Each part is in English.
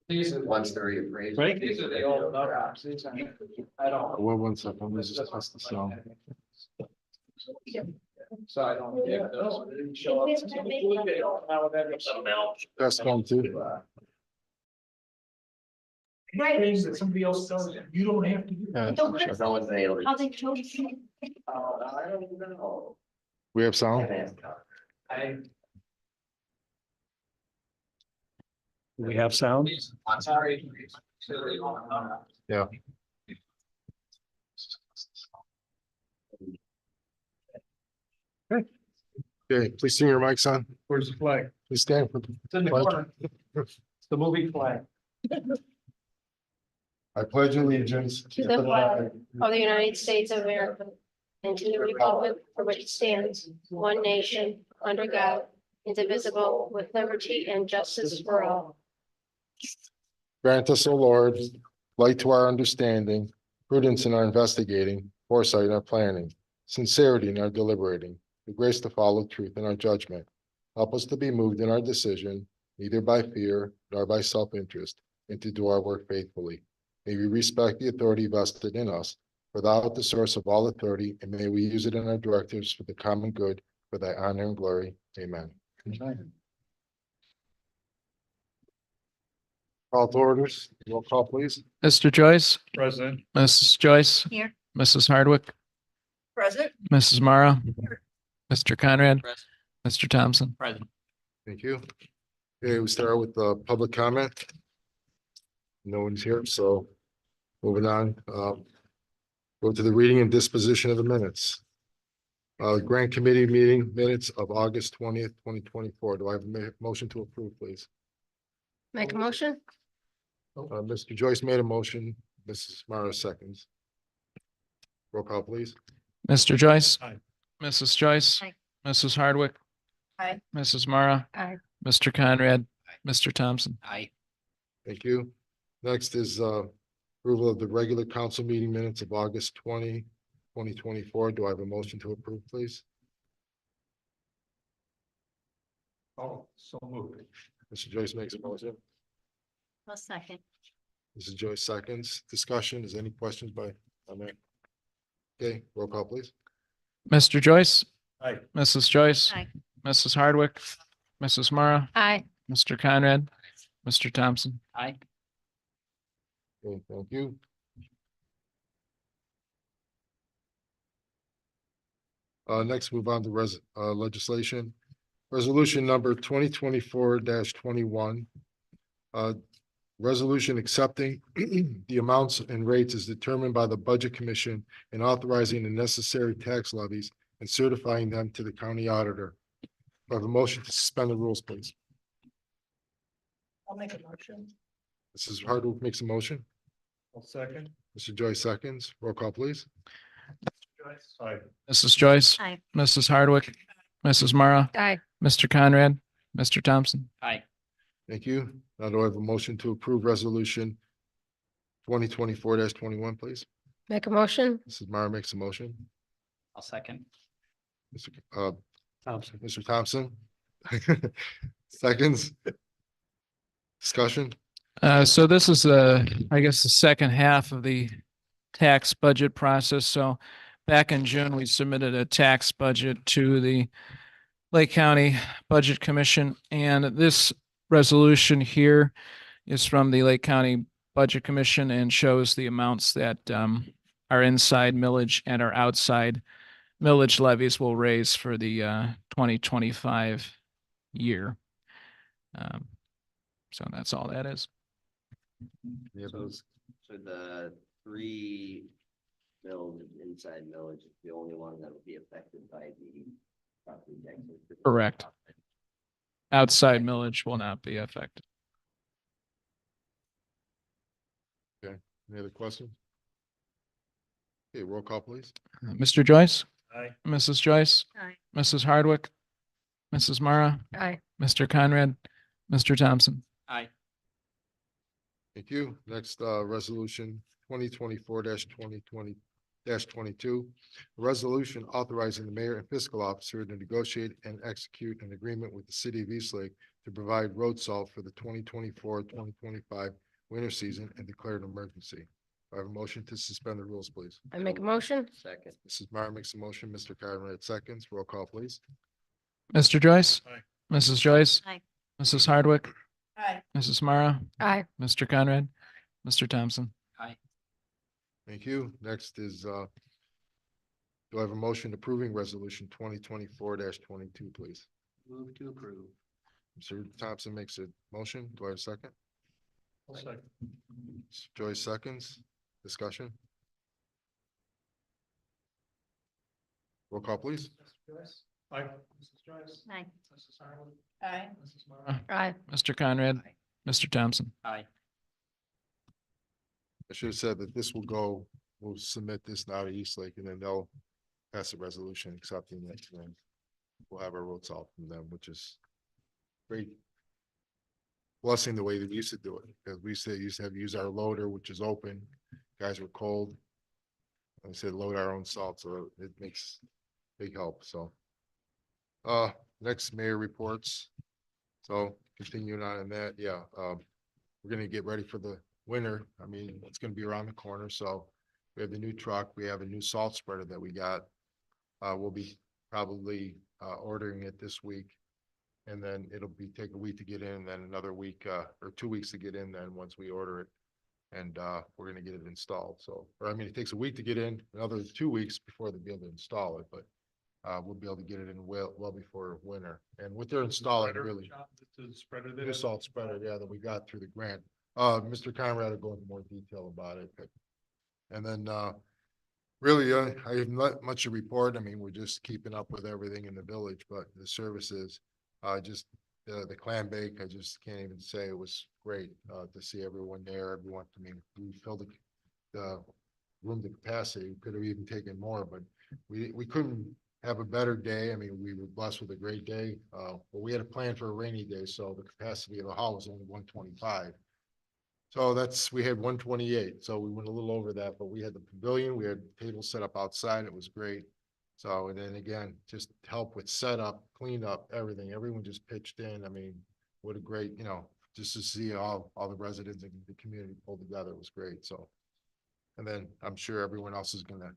These are once they're reappraised. Right. These are the old numbers. I don't. Well, 1 second, let me just test this out. So I don't think those didn't show up. That's one too. Right. Things that somebody else does, you don't have to do. Yeah, Don't check. No one's able. How they chose you. I don't even know. We have sound? I. We have sound. I'm sorry. Yeah. Okay, please turn your mics on. Where's the flag? Please stand for. It's in the corner. It's the moving flag. I pledge allegiance To the flag of the United States of America and to the republic for which it stands, one nation, under God, indivisible, with liberty and justice for all. Grant us, O Lord, light to our understanding, prudence in our investigating, foresight in our planning, sincerity in our deliberating, the grace to follow truth in our judgment. Help us to be moved in our decision, neither by fear nor by self-interest, and to do our work faithfully. May we respect the authority vested in us, for thou art the source of all authority, and may we use it in our directives for the common good, for thy honor and glory. Amen. Call to orders. Roll call, please. Mr. Joyce, President. Mrs. Joyce. Here. Mrs. Hardwick, Present. Mrs. Mara, Mr. Conrad, Mr. Thompson. Present. Thank you. Okay, we start with the public comment. No one's here, so moving on. Go to the reading and disposition of the minutes. Grant Committee meeting minutes of August 20th, 2024. Do I have a motion to approve, please? Make a motion? Mr. Joyce made a motion. Mrs. Mara seconds. Roll call, please. Mr. Joyce. Aye. Mrs. Joyce. Aye. Mrs. Hardwick. Aye. Mrs. Mara, Aye. Mr. Conrad, Mr. Thompson. Aye. Thank you. Next is approval of the regular council meeting minutes of August 20, 2024. Do I have a motion to approve, please? Oh, so moved. Mr. Joyce makes a motion. A second. Mrs. Joyce seconds. Discussion. Is there any questions on that? Okay, roll call, please. Mr. Joyce. Aye. Mrs. Joyce. Aye. Mrs. Hardwick, Mrs. Mara, Aye. Mr. Conrad, Mr. Thompson. Aye. Okay, thank you. Next, move on to legislation. Resolution number 2024-21. Resolution accepting the amounts and rates as determined by the Budget Commission and authorizing the necessary tax levies and certifying them to the county auditor. I have a motion to suspend the rules, please. I'll make a motion. Mrs. Hardwick makes a motion. I'll second. Mr. Joyce seconds. Roll call, please. Aye. Mrs. Joyce. Aye. Mrs. Hardwick, Mrs. Mara, Aye. Mr. Conrad, Mr. Thompson. Aye. Thank you. Now do I have a motion to approve resolution 2024-21, please? Make a motion? Mrs. Mara makes a motion. I'll second. Mr. Thompson. Seconds. Discussion. So this is I guess the second half of the tax budget process. So back in June, we submitted a tax budget to the Lake County Budget Commission, and this resolution here is from the Lake County Budget Commission and shows the amounts that are inside millage and are outside millage levies will raise for the 2025 year. So that's all that is. So the 3 mills inside millage is the only one that will be affected by the property taxes. Correct. Outside millage will not be affected. Any other questions? Okay, roll call, please. Mr. Joyce, Aye. Mrs. Joyce, Aye. Mrs. Hardwick, Mrs. Mara, Aye. Mr. Conrad, Mr. Thompson. Aye. Thank you. Next, resolution 2024-2020 22, a resolution authorizing the mayor and fiscal officer to negotiate and execute an agreement with the city of Eastlake to provide road salt for the 2024-2025 winter season and declare an emergency. I have a motion to suspend the rules, please. I make a motion. Second. Mrs. Meyer makes a motion. Mr. Conrad seconds. Roll call, please. Mr. Joyce? Aye. Mrs. Joyce? Aye. Mrs. Hardwick? Aye. Mrs. Mara? Aye. Mr. Conrad? Mr. Thompson? Thank you. Next is, do I have a motion approving resolution 2024-22, please? Move to approve. Mr. Thompson makes a motion. Do I have a second? I'll second. Mr. Joyce seconds. Discussion? Roll call, please. Mr. Joyce? Aye. Mrs. Joyce? Aye. Mrs. Harwood? Aye. Mrs. Mara? Aye. Mr. Conrad? Mr. Thompson? Aye. I should have said that this will go, we'll submit this now to Eastlake and then they'll pass a resolution accepting it. And then we'll have our road salt from them, which is great blessing the way that we used to do it, because we used to have to use our loader, which is open. Guys were cold. And we said load our own salt, so it makes big help, so. Next, mayor reports. So continuing on in that, yeah, we're gonna get ready for the winter. I mean, it's gonna be around the corner, so we have the new truck, we have a new salt spreader that we got. We'll be probably ordering it this week. And then it'll be take a week to get in, and then another week or 2 weeks to get in then once we order it. And we're gonna get it installed. So, or I mean, it takes a week to get in, another 2 weeks before they'll be able to install it, but we'll be able to get it in well before winter. And what they're installing Spreader, really, John, the spreader that new is- salt spreader, yeah, that we got through the grant. Mr. Conrad will go into more detail about it, but. And then really, I have not much to report. I mean, we're just keeping up with everything in the village, but the services, just the clam bake, I just can't even say it was great to see everyone there. Everyone, I mean, we filled the room to capacity. We could have even taken more, but we couldn't have a better day. I mean, we were blessed with a great day. But we had a plan for a rainy day, so the capacity of the hall was only 125. So we had 128, so we went a little over that, but we had the pavilion, we had tables set up outside, it was great. So, and then again, just help with setup, cleanup, everything, everyone just pitched in. I mean, what a great, just to see all the residents in the community pulled together was great, so. And then I'm sure everyone else is gonna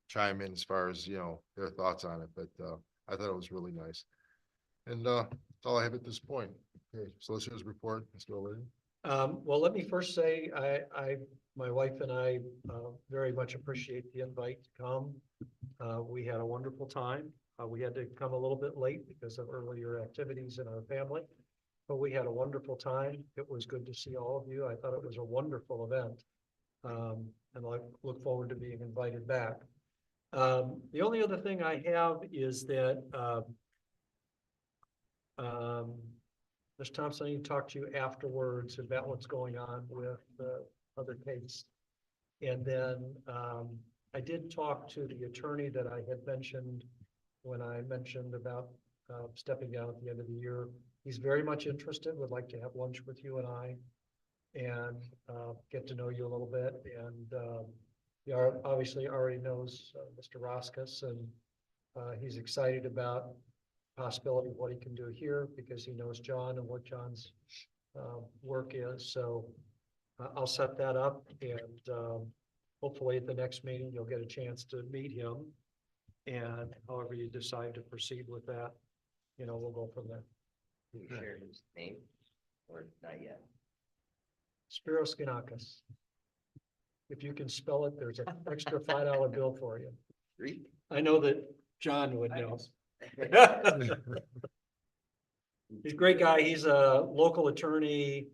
chime in as far as, their thoughts on it, but I thought it was really nice. And that's all I have at this point. Okay, solicitor's report, Mr. O'Leary. Well, let me first say, my wife and I, very much appreciate the invite to come. We had a wonderful time. We had to come a little bit late because of earlier activities in our family, but we had a wonderful time. It was good to see all of you. I thought it was a wonderful event. And I look forward to being invited back. The only other thing I have is that, Ms. Thompson, I need to talk to you afterwards about what's going on with the other case. And then I did talk to the attorney that I had mentioned when I mentioned about stepping down at the end of the year. He's very much interested, would like to have lunch with you and I and get to know you a little bit. And he obviously already knows Mr. Roskus, and he's excited about possibility of what he can do here because he knows John and what John's work is. So I'll set that up, and hopefully at the next meeting, you'll get a chance to meet him. And however you decide to proceed with that, we'll go from there. Can you share his name or not yet? Spiros Ginakis. If you can spell it, there's an extra $5 bill for you. Greek? I know that John would know. He's a great guy. He's a local attorney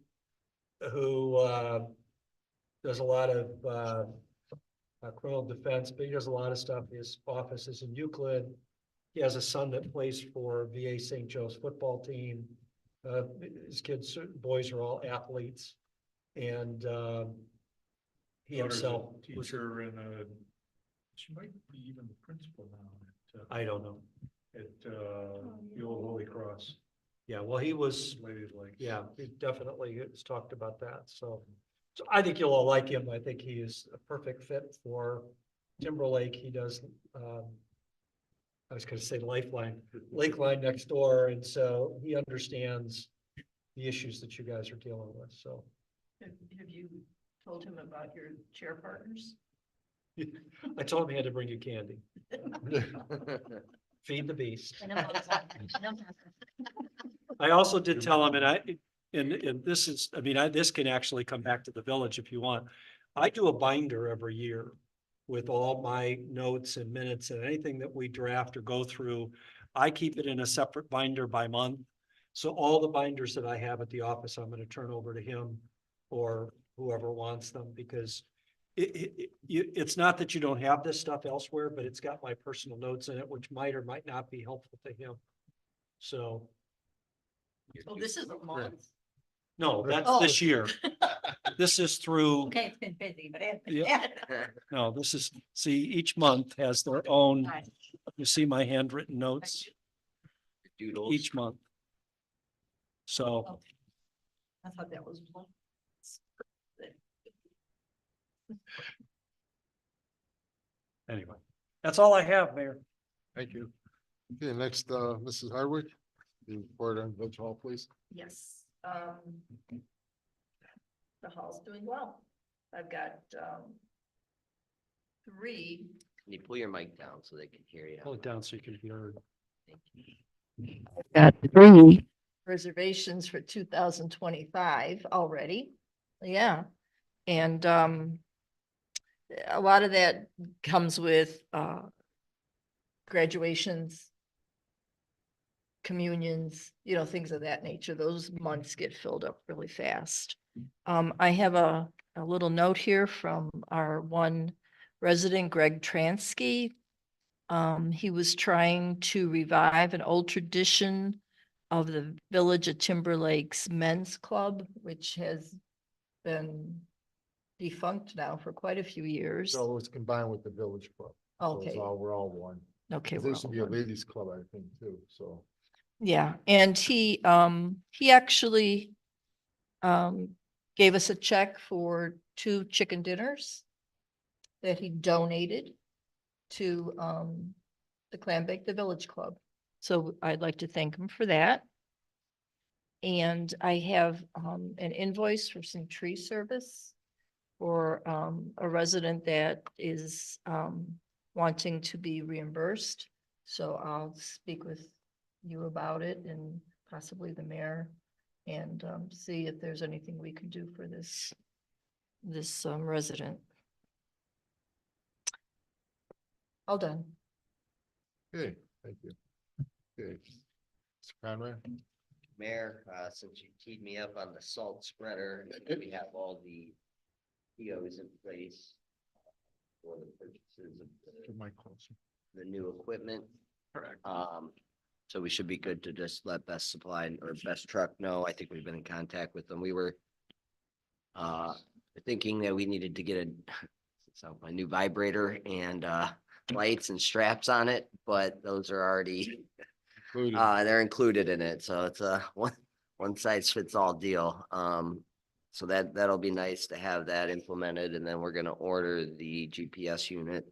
who does a lot of criminal defense, but he does a lot of stuff. His office is in Euclid. He has a son that plays for VA St. Joe's football team. His kids, boys are all athletes. And he Daughter's a himself was, teacher and she might be even the principal now I don't know. at the old Holy Cross. Yeah, well, he was, Lady Lakes. yeah, he definitely has talked about that. So I think you'll all like him. I think he is a perfect fit for Timberlake, he does, I was gonna say Lifeline, Lakeline next door, and so he understands the issues that you guys are dealing with, so. Have you told him about your chair partners? I told him he had to bring you candy, feed the beast. I also did tell him, and this is, I mean, this can actually come back to the village if you want. I do a binder every year with all my notes and minutes and anything that we draft or go through. I keep it in a separate binder by month. So all the binders that I have at the office, I'm gonna turn over to him or whoever wants them, because it's not that you don't have this stuff elsewhere, but it's got my personal notes in it, which might or might not be helpful to him. So, Oh, this is a month. no, that's Oh. this year. This is through, Okay, it's been busy, but it. Yeah. no, this is, see, each month has their own, you see my handwritten notes Doodles. each month. So, I thought that was one. anyway, that's all I have, Mayor. Thank you. Okay, next, Mrs. Hardwick, the report on Village Hall, please. Yes, the hall's doing well. I've got, 3. Can you pull your mic down so they can hear you? Pull it down so you can hear. Got 3 reservations for 2025 already. Yeah. And a lot of that comes with graduations, communions, things of that nature. Those months get filled up really fast. I have a little note here from our one resident, Greg Transky. He was trying to revive an old tradition of the Village of Timberlake's Men's Club, which has been defunct now for quite a few years. So it's combined with the Village Club. So it's Okay, we're all one. okay. There we're used to all be a one. ladies' club, I think, too, so. Yeah, and he actually gave us a check for 2 chicken dinners that he donated to the Clam Bake the Village Club. So I'd like to thank him for that. And I have an invoice for some tree service for a resident that is wanting to be reimbursed. So I'll speak with you about it and possibly the mayor and see if there's anything we can do for this resident. All done. Okay, thank you. Okay. Mr. Conrad? Mayor, since you teed me up on the salt spreader, we have all the POs in place for the purchases of Get my closer. the new equipment. Correct. So we should be good to just let Best Supply or Best Truck know. I think we've been in contact with them. We were thinking that we needed to get a new vibrator and lights and straps on it, but those are already Included. they're included in it. So it's a one size fits all deal. So that'll be nice to have that implemented, and then we're gonna order the GPS unit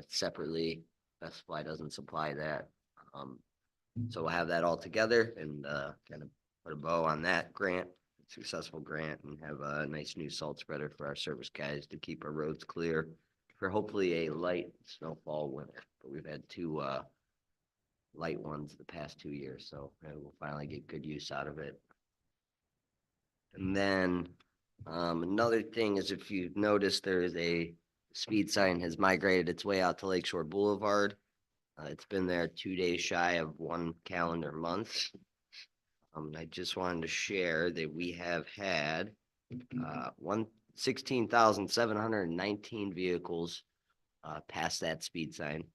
separately. Best Supply doesn't supply that. So we'll have that all together and kind of put a bow on that successful grant, and have a nice new salt spreader for our service guys to keep our roads clear for hopefully a light snowfall winter. But we've had 2 light ones the past 2 years, so we'll finally get good use out of it. And then another thing is, if you've noticed, there is a speed sign has migrated its way out to Lakeshore Boulevard. It's been there 2 days shy of 1 calendar month. I just wanted to share that we have had 16,719 vehicles pass that speed sign.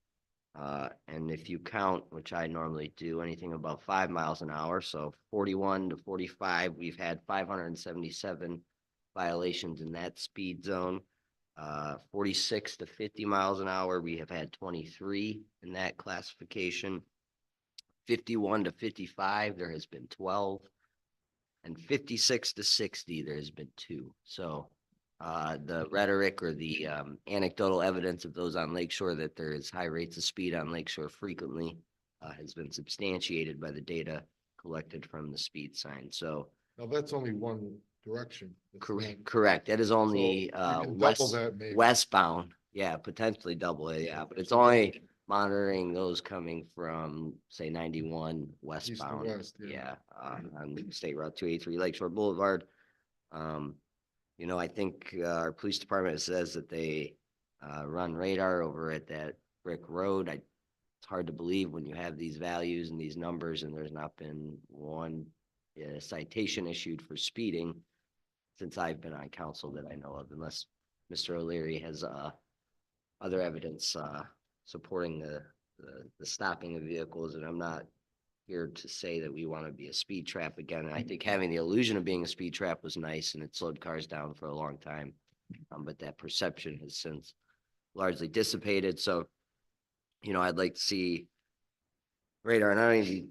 And if you count, which I normally do, anything above 5 miles an hour, so 41 to 45, we've had 577 violations in that speed zone. 46 to 50 miles an hour, we have had 23 in that classification. 51 to 55, there has been 12. And 56 to 60, there has been 2. So the rhetoric or the anecdotal evidence of those on Lakeshore that there is high rates of speed on Lakeshore frequently has been substantiated by the data collected from the speed sign. So Now, that's only one direction. It's not- correct. That is only So we can double west that maybe. westbound. Yeah, potentially double it. Yeah, but it's only monitoring those coming from say 91 westbound. west, yeah. On State Route 283 Lakeshore Boulevard. You know, I think our police department says that they run radar over at that brick road. It's hard to believe when you have these values and these numbers and there's not been one citation issued for speeding since I've been on council that I know of, unless Mr. O'Leary has other evidence supporting the stopping of vehicles. And I'm not here to say that we want to be a speed trap again. And I think having the illusion of being a speed trap was nice and it slowed cars down for a long time. But that perception has since largely dissipated. So, you know, I'd like to see radar, and I don't even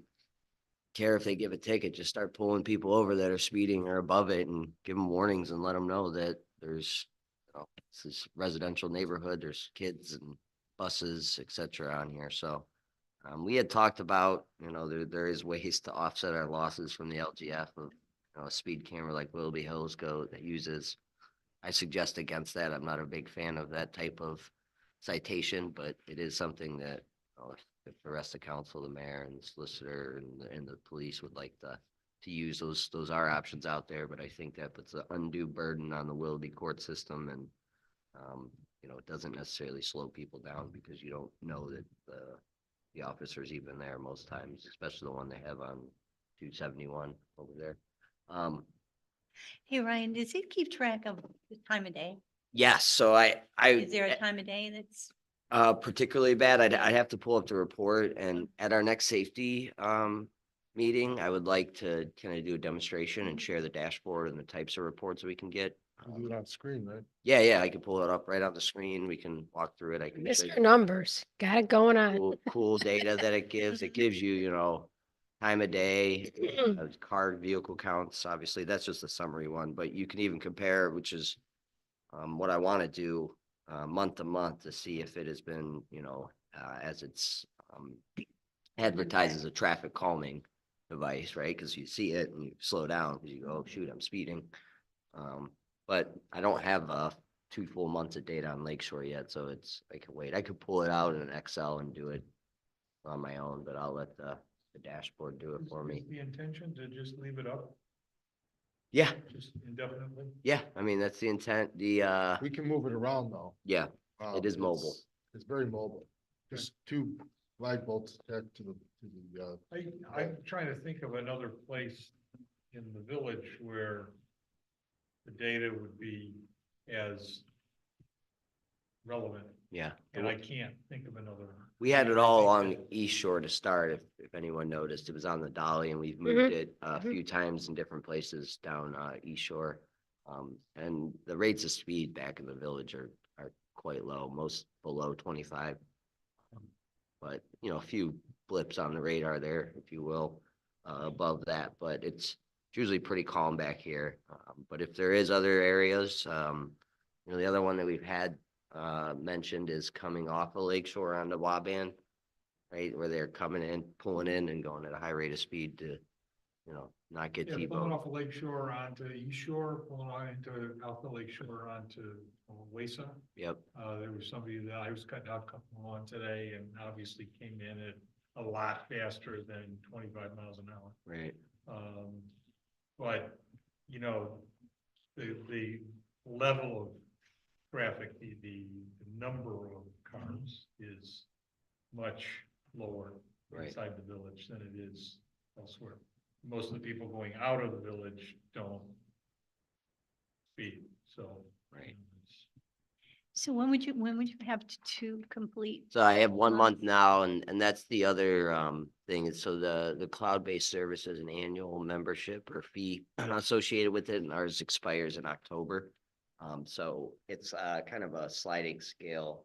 care if they give a ticket, just start pulling people over that are speeding or above it and give them warnings and let them know that there's, you know, this is residential neighborhood, there's kids and buses, et cetera, on here. So we had talked about, you know, there is ways to offset our losses from the LGF of, you know, a speed camera like Willoughby Hills that uses. I suggest against that. I'm not a big fan of that type of citation, but it is something that, you know, if the rest of council, the mayor and the solicitor and the police would like to use, those are options out there. But I think that puts an undue burden on the Willoughby court system, and you know, it doesn't necessarily slow people down because you don't know that the officer's even there most times, especially the one they have on 271 over there. Hey, Ryan, does it keep track of the time of day? Yes, so Is there a time of day that's, particularly bad, I'd have to pull up the report, and at our next safety meeting, I would like to kind of do a demonstration and share the dashboard and the types of reports that we can get. You do it on screen, right? Yeah, I can pull it up right on the screen. We can walk through it. I can show Mr. you Numbers, got it going on. cool data that it gives. It gives you, you know, time of day, car vehicle counts. Obviously, that's just a summary one, but you can even compare, which is what I want to do month to month to see if it has been, you know, as it's advertised as a traffic calming device, right? Because you see it and you slow down because you go, oh, shoot, I'm speeding. But I don't have 2 full months of data on Lakeshore yet, so I can wait. I could pull it out in an Excel and do it on my own, but I'll let the dashboard do it for me. Is the intention to just leave it up Yeah, just indefinitely? yeah. I mean, that's the intent. The We can move it around though. yeah, it is mobile. It's very mobile. Just 2 flag bolts attached to the I'm trying to think of another place in the village where the data would be as relevant, Yeah. and I can't think of another. We had it I all think along that- East Shore to start, if anyone noticed. It was on the Dolly, and we've moved it a few times in different places down East Shore. And the rates of speed back in the village are quite low, most below 25. But, you know, a few blips on the radar there, if you will, above that, but it's usually pretty calm back here. But if there is other areas, you know, the other one that we've had mentioned is coming off of Lakeshore onto Waban, right, where they're coming in, pulling in and going at a high rate of speed to, you know, not get Yeah, pulling T-boned. off of Lake Shore onto East Shore, pulling on into Alpha Lake Shore onto Wesa. Yep, There was somebody that I was cutting out on today and obviously came in at a lot faster than 25 miles an hour. right, But, you know, the level of traffic, the number of cars is much lower Right. inside the village than it is elsewhere. Most of the people going out of the village don't speed, so. right. so when would you have to complete? So I have 1 month? month now, and that's the other thing is so the cloud-based service is an annual membership or fee associated with it, and ours expires in October. So it's kind of a sliding scale,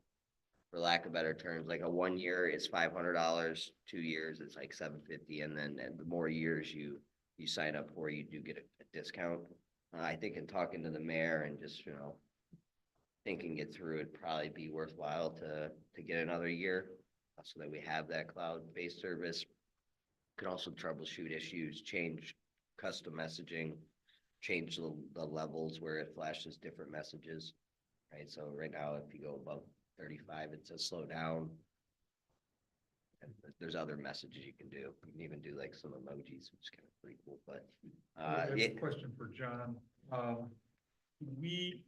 for lack of better terms. Like a 1 year is $500, 2 years it's like $750, and then the more years you sign up for, you do get a discount. I think in talking to the mayor and just, you know, thinking it through, it'd probably be worthwhile to get another year so that we have that cloud-based service. Could also troubleshoot issues, change custom messaging, change the levels where it flashes different messages, right? So right now, if you go above 35, it says slow down. And there's other messages you can do. You can even do like some emojis, which is kind of pretty cool, but I have yeah. a question for John. We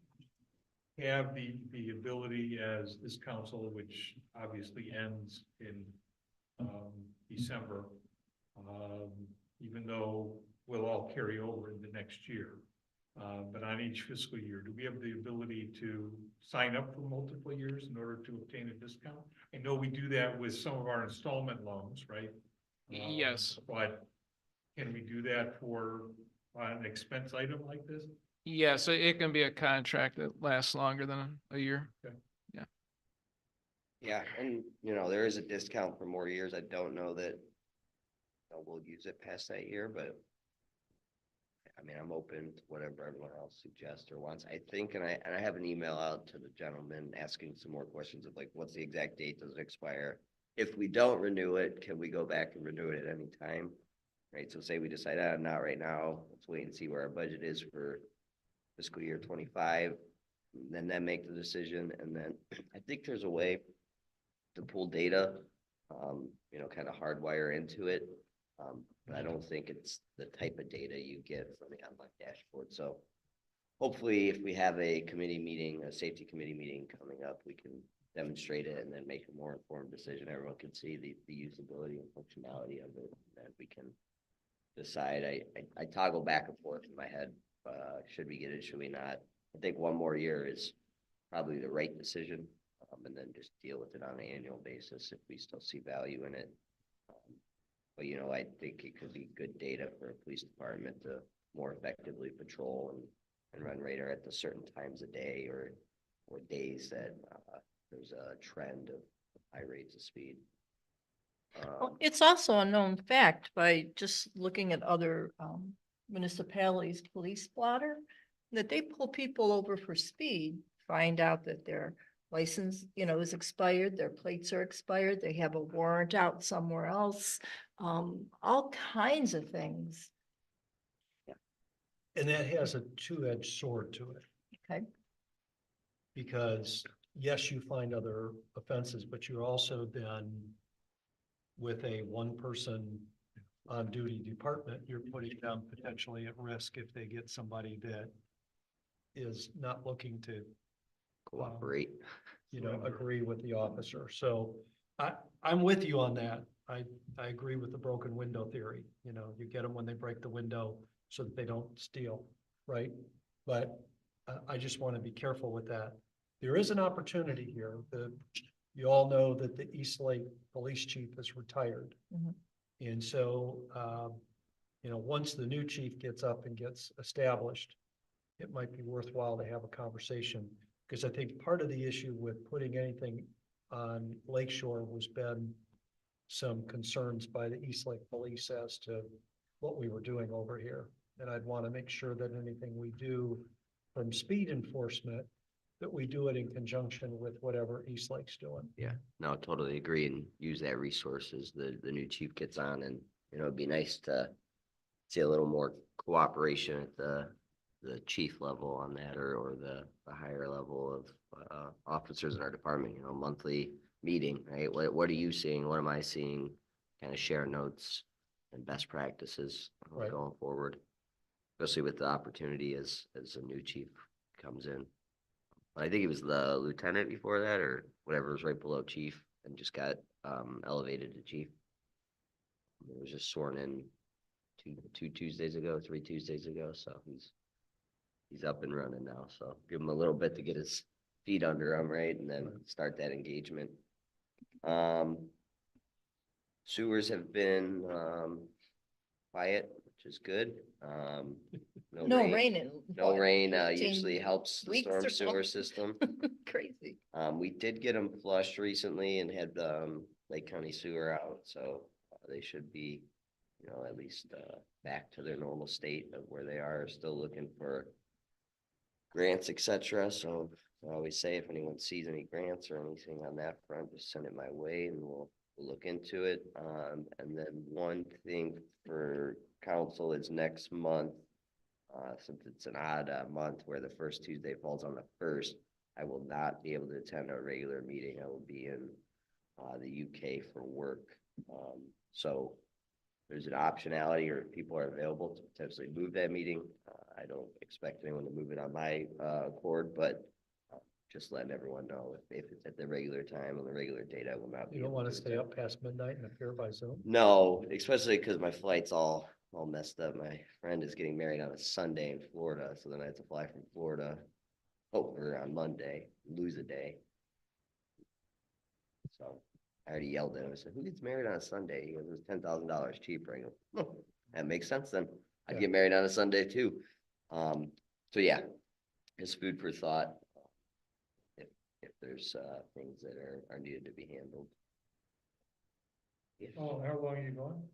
have the ability as this council, which obviously ends in December, even though we'll all carry over in the next year. But on each fiscal year, do we have the ability to sign up for multiple years in order to obtain a discount? I know we do that with some of our installment loans, right? Yes. But can we do that for an expense item like this? Yeah, so it can be a contract that lasts longer than a year. Yeah, and there is a discount for more years. I don't know that we'll use it past that year, but I mean, I'm open to whatever everyone else suggests or wants. I think, and I have an email out to the gentleman asking some more questions of like, what's the exact date does it expire? If we don't renew it, can we go back and renew it at any time? Right, so say we decide, not right now, let's wait and see where our budget is for fiscal year 25, then make the decision, and then I think there's a way to pull data, kind of hardwire into it. But I don't think it's the type of data you get from the online dashboard. So hopefully if we have a committee meeting, a safety committee meeting coming up, we can demonstrate it and then make a more informed decision. Everyone can see the usability and functionality of it. And we can decide. I toggle back and forth in my head. Should we get it? Should we not? I think one more year is probably the right decision. And then just deal with it on an annual basis if we still see value in it. But I think it could be good data for a police department to more effectively patrol and run radar at the certain times of day or days that there's a trend of high rates of speed. Well, it's also a known fact by just looking at other municipalities' police blotter, that they pull people over for speed, find out that their license, is expired, their plates are expired, they have a warrant out somewhere else, all kinds of things. And that has a two-edged sword to it. Okay. Because yes, you find other offenses, but you're also then with a one-person on-duty department, you're putting them potentially at risk if they get somebody that is not looking to Cooperate. agree with the officer. So I'm with you on that. I agree with the broken window theory. You get them when they break the window so that they don't steal, right? But I just want to be careful with that. There is an opportunity here. You all know that the Eastlake Police Chief is retired. Mhm. And so, once the new chief gets up and gets established, it might be worthwhile to have a conversation. Because I think part of the issue with putting anything on Lakeshore was been some concerns by the Eastlake Police as to what we were doing over here. And I'd want to make sure that anything we do from speed enforcement, that we do it in conjunction with whatever Eastlake's doing. Yeah, no, totally agree, and use that resource as the new chief gets on, and it'd be nice to see a little more cooperation at the chief level on that, or the higher level of officers in our department. Monthly meeting, right? What are you seeing? What am I seeing? Kind of share notes and best practices Right. going forward, especially with the opportunity as a new chief comes in. I think he was the lieutenant before that, or whatever was right below chief, and just got elevated to chief. He was just sworn in two Tuesdays ago, 3 Tuesdays ago, so he's up and running now. So give him a little bit to get his feet under him, right, and then start that engagement. Sewers have been quiet, which is good. No rain in. No what, rain 15 usually helps the weeks storm or sewer something? system. Crazy. We did get them flushed recently and had Lake County Sewer out, so they should be, at least back to their normal state of where they are. Still looking for grants, etc. So I always say if anyone sees any grants or anything on that front, just send it my way and we'll look into it. And then one thing for council is next month, since it's an odd month where the first Tuesday falls on the first, I will not be able to attend a regular meeting. I will be in the UK for work. So there's an optionality, or if people are available to potentially move that meeting. I don't expect anyone to move it on my accord, but just letting everyone know if it's at the regular time on the regular date, I will not be. You don't able want to to stay attend. up past midnight and appear by Zoom? No, especially because my flight's all messed up. My friend is getting married on a Sunday in Florida, so then I have to fly from Florida over on Monday, lose a day. So I already yelled at him. I said, "Who gets married on a Sunday?" He goes, "It was $10,000 cheaper." I go, "Oh, that makes sense then. I'd Yeah. get married on a Sunday too." So yeah, it's food for thought. If there's things that are needed to be handled. Oh, how long are you going?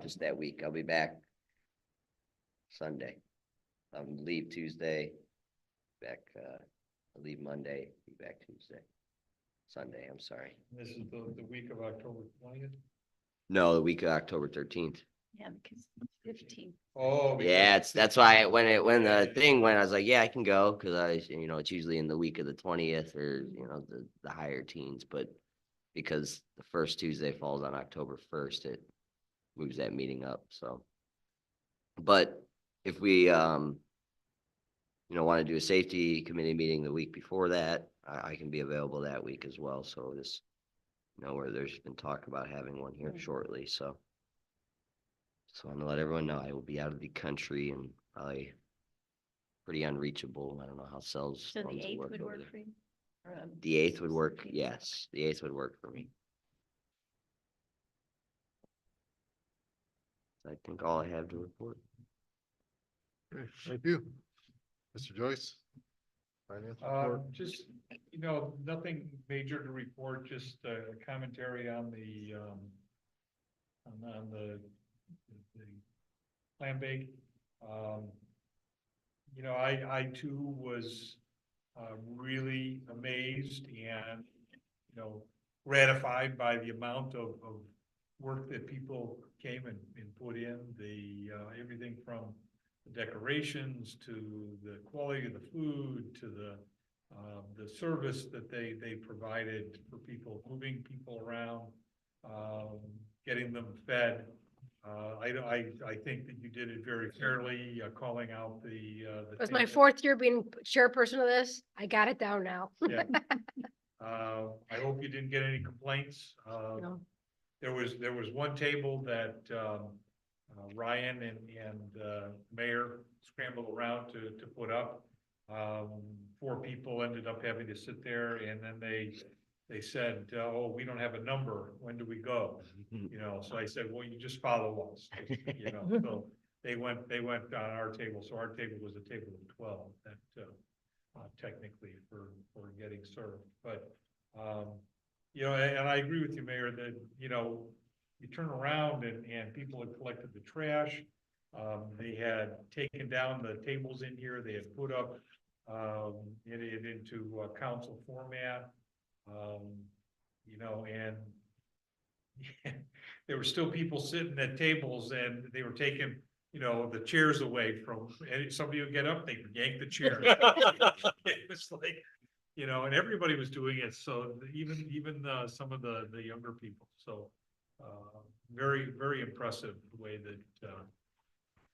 Just that week. I'll be back Sunday. Leave Tuesday, back, I'll leave Monday, be back Tuesday. Sunday, I'm sorry. This is the week of October 20th? No, the week of October 13th. Yeah, because 15. Oh. Yeah, because that's why when Yeah. the thing went, I was like, yeah, I can go, cause it's usually in the week of the 20th or, the higher teens, but because the first Tuesday falls on October 1st, it moves that meeting up, so. But if we, want to do a safety committee meeting the week before that, I can be available that week as well, so just, where there's been talk about having one here shortly, so. So I'm gonna let everyone know I will be out of the country and probably pretty unreachable. I don't know how cells. So the phones will 8th would over work there. for you? Or, The 8th would work, yes, the 8th would work for me. I think all I have to report. Okay, thank you. Mr. Joyce? Finance report? Just, nothing major to report, just a commentary on the clam bake. I too was really amazed and, gratified by the amount of work that people came and put in, everything from the decorations to the quality of the food to the service that they provided for people, moving people around, getting them fed. I think that you did it very fairly, calling out the. It was my table. 4th year being chairperson of this. I got it down now. Yeah. I hope you didn't get any complaints. No. There was one table that Ryan and Mayor scrambled around to put up. 4 people ended up having to sit there, and then they said, "Oh, we don't have a number. When do we go?" So I said, "Well, you just follow us." So they went on our table. So our table was a table of 12 that technically for getting served. But and I agree with you, Mayor, that you turn around and people had collected the trash. They had taken down the tables in here. They had put up it into council format. And there were still people sitting at tables, and they were taking, the chairs away from, and somebody would get up, they yank the chair. It was like, and everybody was doing it, so even some of the younger people, so very, very impressive the way that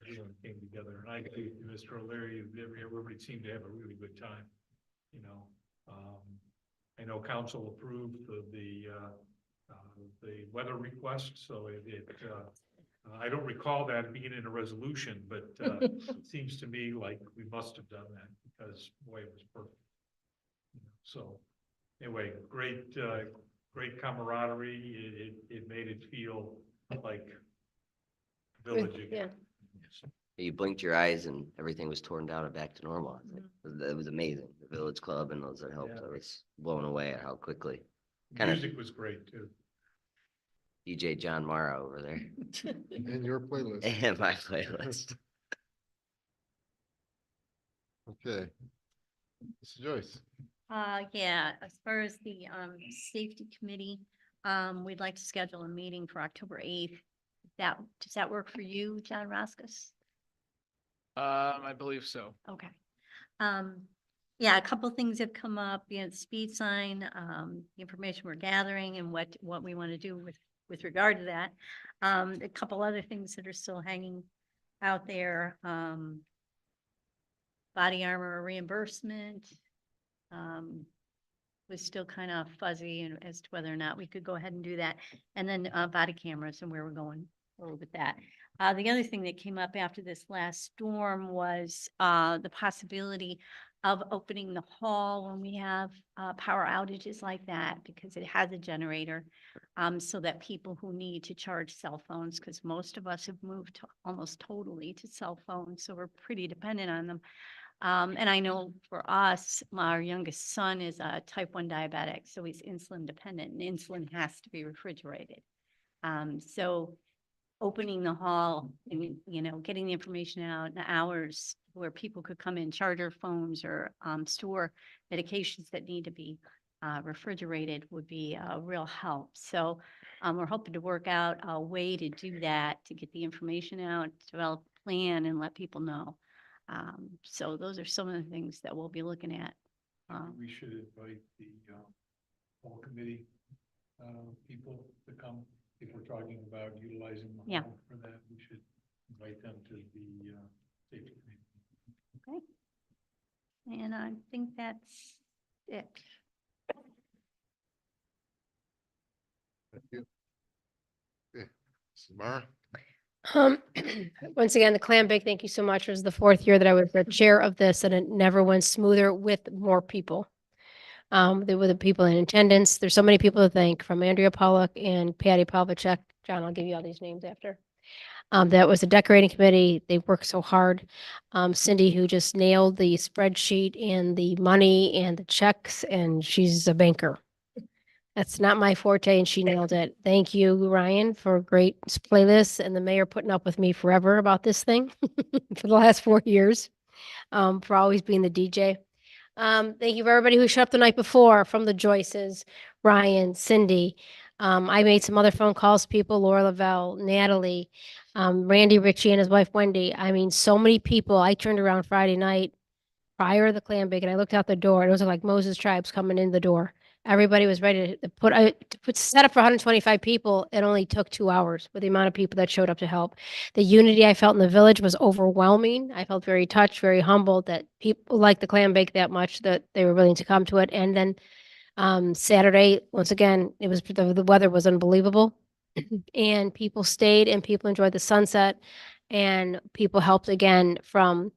everyone came together. And I agree with you, Mr. O'Leary, everybody seemed to have a really good time, I know council approved the weather request, so I don't recall that being in a resolution, but it seems to me like we must have done that because boy, it was perfect. So anyway, great camaraderie. It made it feel like village again. Yeah. You blinked your eyes and everything was torn down and back to normal. It was amazing. The Village Club and those that helped. Yeah. I was blown away at how quickly. Kinda- Music was great too. DJ John Mara over there In your playlist. and my playlist. Okay. Mrs. Joyce. Yeah, as far as the, safety committee, we'd like to schedule a meeting for October 8th. Does that work for you, John Roskus? I believe so. Okay. Yeah, a couple things have come up, the speed sign, the information we're gathering and what we want to do with regard to that. A couple other things that are still hanging out there, body armor reimbursement. Was still kind of fuzzy and as to whether or not we could go ahead and do that. And then, body cameras and where we're going forward with that. The other thing that came up after this last storm was, the possibility of opening the hall when we have, power outages like that, because it has a generator. So that people who need to charge cell phones, because most of us have moved almost totally to cell phones, so we're pretty dependent on them. And I know for us, our youngest son is a type 1 diabetic, so he's insulin dependent and insulin has to be refrigerated. So opening the hall and, getting the information out in hours where people could come in, charge their phones or store medications that need to be refrigerated would be a real help. So we're hoping to work out a way to do that, to get the information out, develop a plan and let people know. So those are some of the things that we'll be looking at. We should invite the, whole committee, people to come. If we're talking about utilizing the Yeah. hall for that, we should invite them to the, safety committee. Okay. And I think that's it. Thank you. Okay, Mrs. Mara. Um, once again, the Clam Bake, thank you so much. It was the 4th year that I was the chair of this and it never went smoother with more people. There were the people in attendance. There's so many people to thank, from Andrea Pollock and Patty Pavlicek. John, I'll give you all these names after. That was the decorating committee. They worked so hard. Cindy, who just nailed the spreadsheet and the money and the checks, and she's a banker. That's not my forte, and she nailed it. Thank you, Ryan, for a great playlist, and the mayor putting up with me forever about this thing for the last 4 years, for always being the DJ. Thank you for everybody who showed up the night before, from the Joyces, Ryan, Cindy. I made some other phone calls to people, Laura Lavelle, Natalie, Randy Ritchie and his wife Wendy. I mean, so many people. I turned around Friday night prior to the clam bake and I looked out the door and it was like Moses tribes coming in the door. Everybody was ready to put set up for 125 people. It only took 2 hours with the amount of people that showed up to help. The unity I felt in the village was overwhelming. I felt very touched, very humbled that people liked the clam bake that much that they were willing to come to it. And then Saturday, once again, it was the weather was unbelievable, and people stayed and people enjoyed the sunset, and people helped again from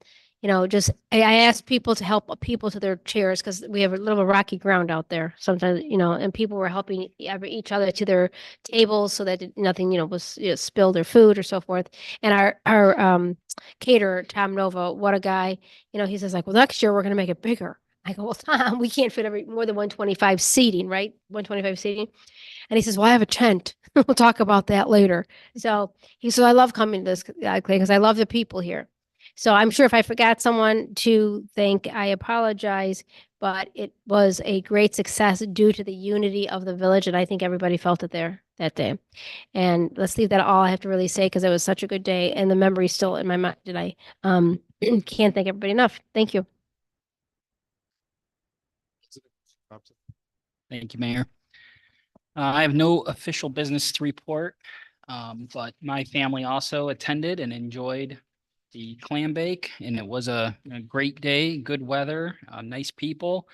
just I asked people to help people to their chairs because we have a little rocky ground out there sometimes, and people were helping each other to their tables so that nothing, was spilled or food or so forth. And our caterer, Tom Nova, what a guy, he says like, well, next year we're going to make it bigger. I go, well, Tom, we can't fit more than 125 seating, right? 125 seating. And he says, well, I have a tent. We'll talk about that later. So he said, I love coming to this because I love the people here. So I'm sure if I forgot someone to thank, I apologize, but it was a great success due to the unity of the village. And I think everybody felt it there that day. And let's leave that all I have to really say because it was such a good day and the memory's still in my mind. I can't thank everybody enough. Thank you. Thank you, Mayor. I have no official business to report, but my family also attended and enjoyed the clam bake, and it was a great day, good weather, nice people.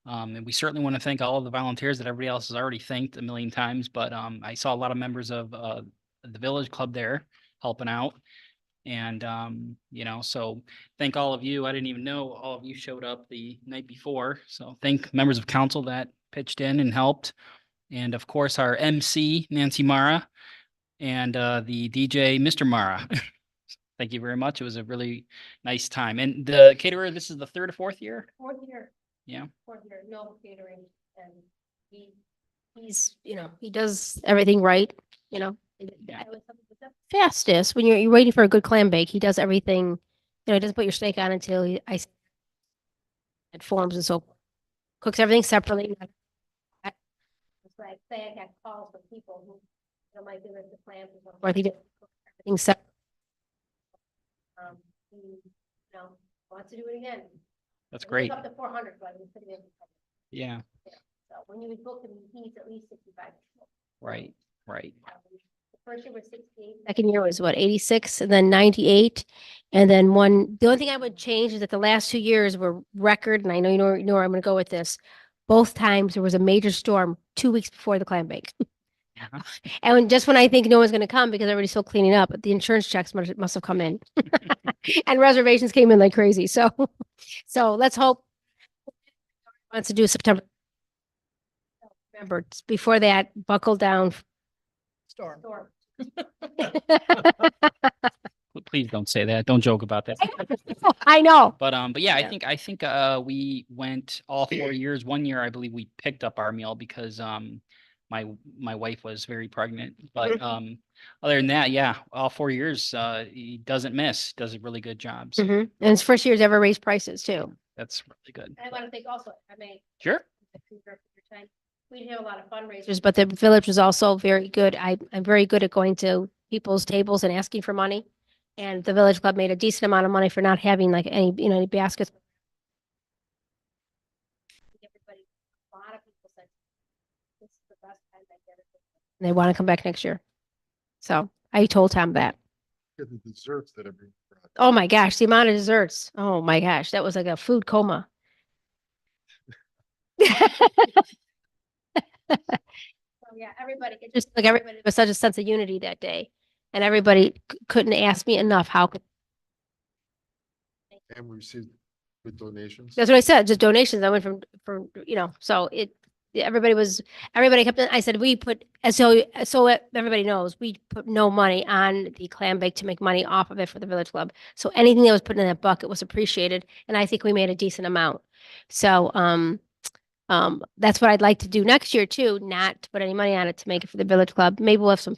And we certainly want to thank all of the volunteers that everybody else has already thanked a million times, but I saw a lot of members of the Village Club there helping out. And, so thank all of you. I didn't even know all of you showed up the night before. So thank members of council that pitched in and helped. And of course, our MC, Nancy Mara, and the DJ, Mr. Mara. Thank you very much. It was a really nice time. And the caterer, this is the 3rd or 4th year? 4th year. Yeah. 4th year, no catering. And he's, he does everything right, Yeah. I was the fastest when you're waiting for a good clam bake. He does everything, he doesn't put your steak on until It forms and so cooks everything separately. It's like, say I got calls from people who, might give us the plans and so forth. He did everything separate. He, wants to do it again. That's It was great. Up to 400, but he put it in. Yeah, So when you book him, he needs at least 65. right, right. The first year was 68. Second year was what, 86, and then 98. And then the only thing I would change is that the last 2 years were record, and I know you know where I'm gonna go with this. Both times there was a major storm 2 weeks before the clam bake. Uh-huh. And just when I think no one's gonna come because everybody's still cleaning up, the insurance checks must have come in. And reservations came in like crazy, so, so let's hope. Wants to do September. Remember, before that, buckle down. Storm. Please don't say that. Don't joke about that. I know. But yeah, Yeah. I think we went all 4 years. 1 year, I believe we picked up our meal because my wife was very pregnant. But other than that, yeah, all 4 years, he doesn't miss, does a really good job. So And it's first year's ever raised prices too. that's really good. I want to thank also, Sure. we didn't have a lot of fundraisers, but the village was also very good. I'm very good at going to people's tables and asking for money. And the village club made a decent amount of money for not having like any, any baskets. Everybody, a lot of people said, this is the best time I get it. And they want to come back next year. So I told Tom that. Get the desserts that are being brought. Oh my gosh, the amount of desserts. Oh my gosh, that was like a food coma. So yeah, everybody, it just like everybody was such a sense of unity that day. And everybody couldn't ask me enough how could. And we received good donations. That's what I said, just donations. I went from, so everybody kept, I said, we put, so everybody knows, we put no money on the clam bake to make money off of it for the village club. So anything that was put in that bucket was appreciated. And I think we made a decent amount. So, that's what I'd like to do next year too, not to put any money on it to make it for the village club. Maybe we'll have some,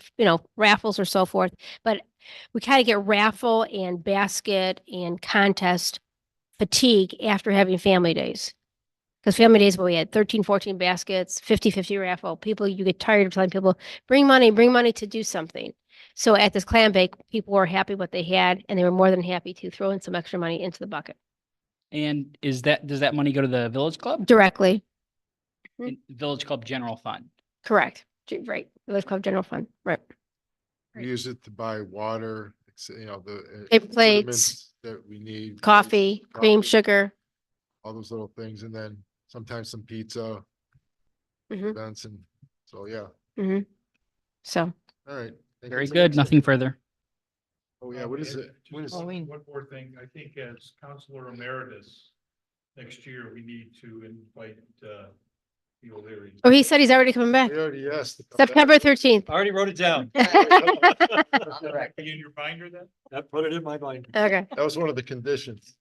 raffles or so forth, but we kind of get raffle and basket and contest fatigue after having family days. Because family days, where we had 13, 14 baskets, 50-50 raffle, you get tired of telling people, bring money to do something. So at this clam bake, people were happy what they had, and they were more than happy to throw in some extra money into the bucket. And does that money go to the village club? Directly, Village club general fund. correct, right, Village Club General Fund, right. We use it to buy water, the. Paper plates, implements that we need. coffee, cream, coffee, sugar. all those little things, and then sometimes some pizza. Mhm. Events, and so, yeah, So, all right. Very good. Nothing further. Oh, yeah, what is And it? just What is? Halloween. One more thing, I think as Counselor Emeritus, next year, we need to invite, the O'Leary. oh, he said he's already coming back. We already asked. to come back. September 13th. I already wrote it down. Are you in your binder then? I put it in my mind. Okay. That was one of the conditions.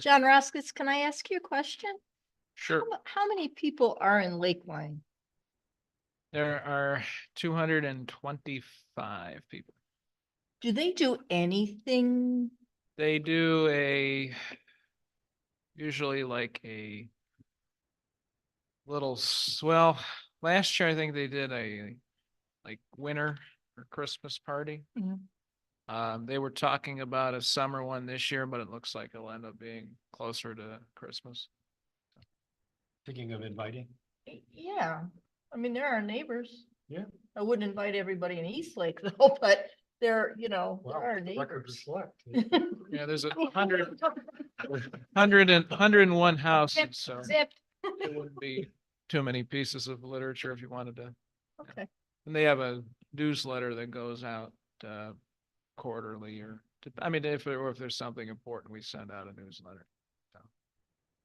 John Roskis, can I ask you a question? Sure. How many people are in Lakeline? There are 225 people. Do they do anything? They do usually like a little, well, last year I think they did a like winter or Christmas party. Mhm. They were talking about a summer one this year, but it looks like it'll end up being closer to Christmas. Thinking of inviting. Yeah, I mean, they're our neighbors. Yeah. I wouldn't invite everybody in Eastlake though, but they're, they're our The record neighbors. reflect. Yeah, there's 101 houses, so Zip. it wouldn't be too many pieces of literature if you wanted to. Okay. And they have a newsletter that goes out quarterly if there's something important, we send out a newsletter. So,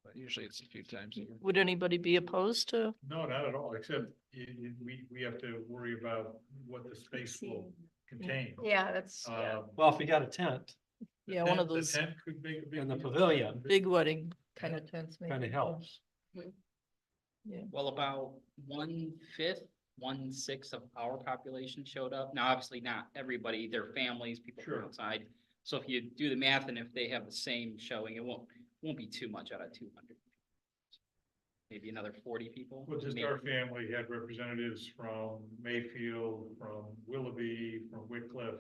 but usually it's a few times a year. Would anybody be opposed to? No, not at all, except we have to worry about what the space will contain. Yeah, that's, Well, if we got a tent Yeah, one of those The tent could be. in the pavilion, big wedding kind of tents. kind of maybe. helps. Yeah. Well, about 1/5, 1/6 of our population showed up. Now, obviously not everybody, their families, people from Sure. outside. So if you do the math and if they have the same showing, it won't be too much out of 200. maybe another 40 people. Well, just maybe. our family had representatives from Mayfield, from Willoughby, from Wickliffe,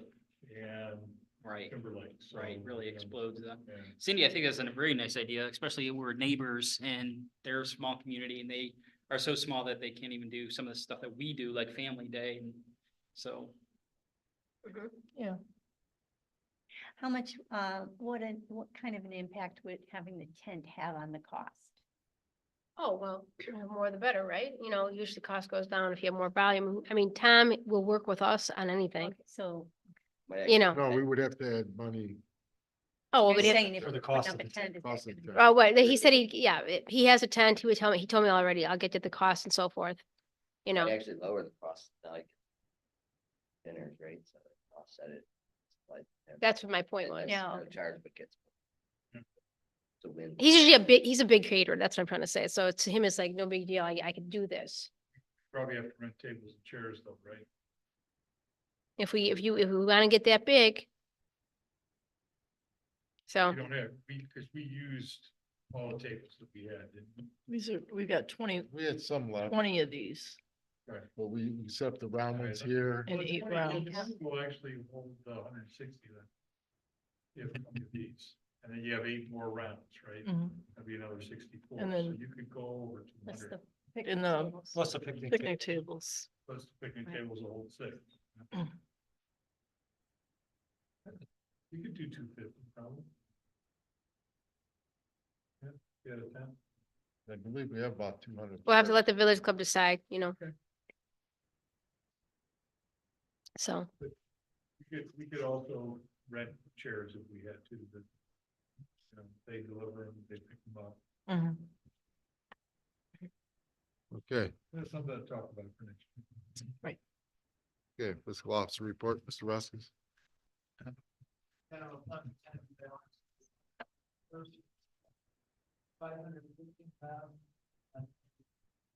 and Right, Timberlake. So, right, really you know, explodes that. yeah. Cindy, I think that's a very nice idea, especially we're neighbors and they're a small community and they are so small that they can't even do some of the stuff that we do, like Family Day. And so, Yeah. How much, what kind of an impact would having the tent have on the cost? Oh, well, the more the better, right? You know, usually the cost goes down if you have more volume. I mean, Tom will work with us on anything, Okay, so Might you actually- know. No, we would have to add money. Oh, well, you're but if, saying if For the we cost put of up a the tent, tent, is cost that of the gonna tent. be- oh, what, he said he has a tent. He told me already, I'll get you the cost and so forth. You know, Might actually lower the cost, like dinners, right? So offset it. Like, that's what my point was. Yeah. no charge, but gets. It's a win. He's usually he's a big creator. That's what I'm trying to say. So to him, it's like, no big deal. I could do this. Probably have to rent tables and chairs though, right? If we want to get that big. So, We don't have, because we used all the tables that we had, didn't we? We've got 20 We had some left, of these. Right. but we set up the round ones here. And Well, 8 20 rounds. Will actually hold 160 then. If these, and then you have 8 more rounds, right? Mhm. That'd be another 64, And so then- you could go over Plus 200, the picnic In the tables. Plus the picnic. picnic tables. plus the picnic Right. tables will hold 6. Mm. You could do 250 probably. Yeah, get a 10. I believe we have about 200. we'll have to let the village club decide, you know. Okay. So, We could also rent chairs if we had to, but they deliver them, they pick them up. Mhm. Okay, That's something to talk about for next year. okay, fiscal officer report, Mr. Vasquez.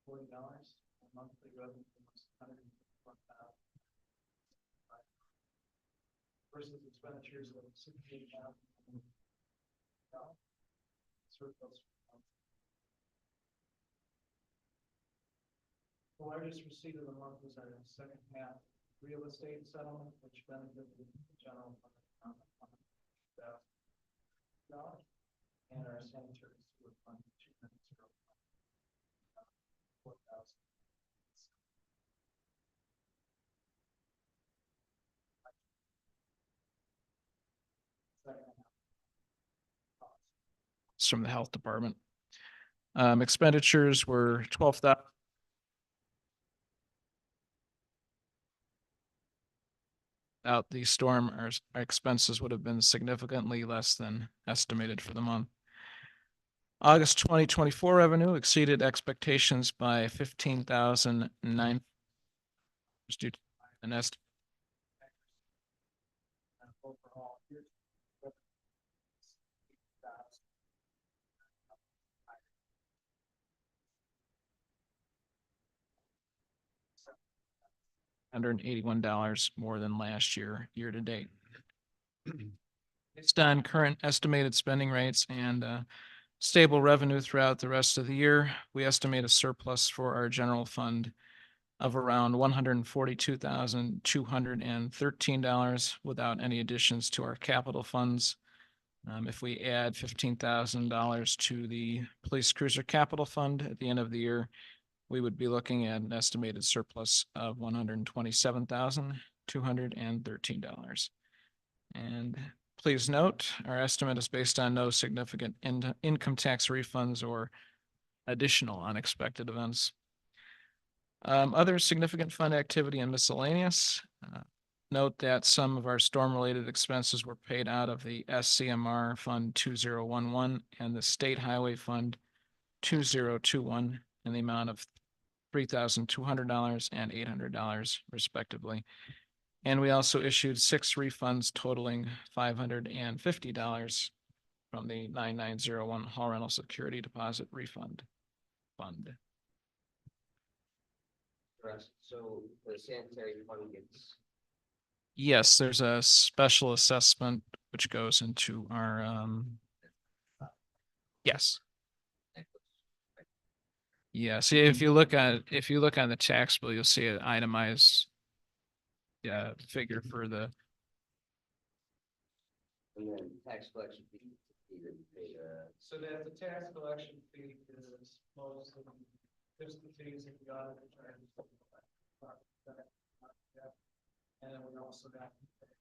$515,040, monthly revenue was $151,000. Versus expenditures of $68,000. Surplus. The largest receipt of the month was our second half real estate settlement, which benefited the general fund. $1,000. And our sanitary sewer fund, $2,000. It's from the health department. Expenditures were 12,000. Without the storm, our expenses would have been significantly less than estimated for the month. August 2024 revenue exceeded expectations by 15,009. Due to an estimate. Overall, here's $181 more than last year, year to date. Based on current estimated spending rates and stable revenue throughout the rest of the year, we estimate a surplus for our general fund of around $142,213 without any additions to our capital funds. If we add $15,000 to the police cruiser capital fund at the end of the year, we would be looking at an estimated surplus of $127,213. And please note, our estimate is based on no significant income tax refunds or additional unexpected events. Other significant fund activity and miscellaneous. Note that some of our storm-related expenses were paid out of the SCMR Fund 2011 and the State Highway Fund 2021 in the amount of $3,200 and $800 respectively. And we also issued 6 refunds totaling $550 from the 9901 Hall Rental Security Deposit Refund Fund. So the sanitary fund gets. Yes, there's a special assessment which goes into our, yes. Yeah, see, if you look on the tax bill, you'll see an itemized figure for the, And then tax collection fee, either pay, So that the tax collection fee is mostly just the fees that the auditor charges. And then we also have to pay,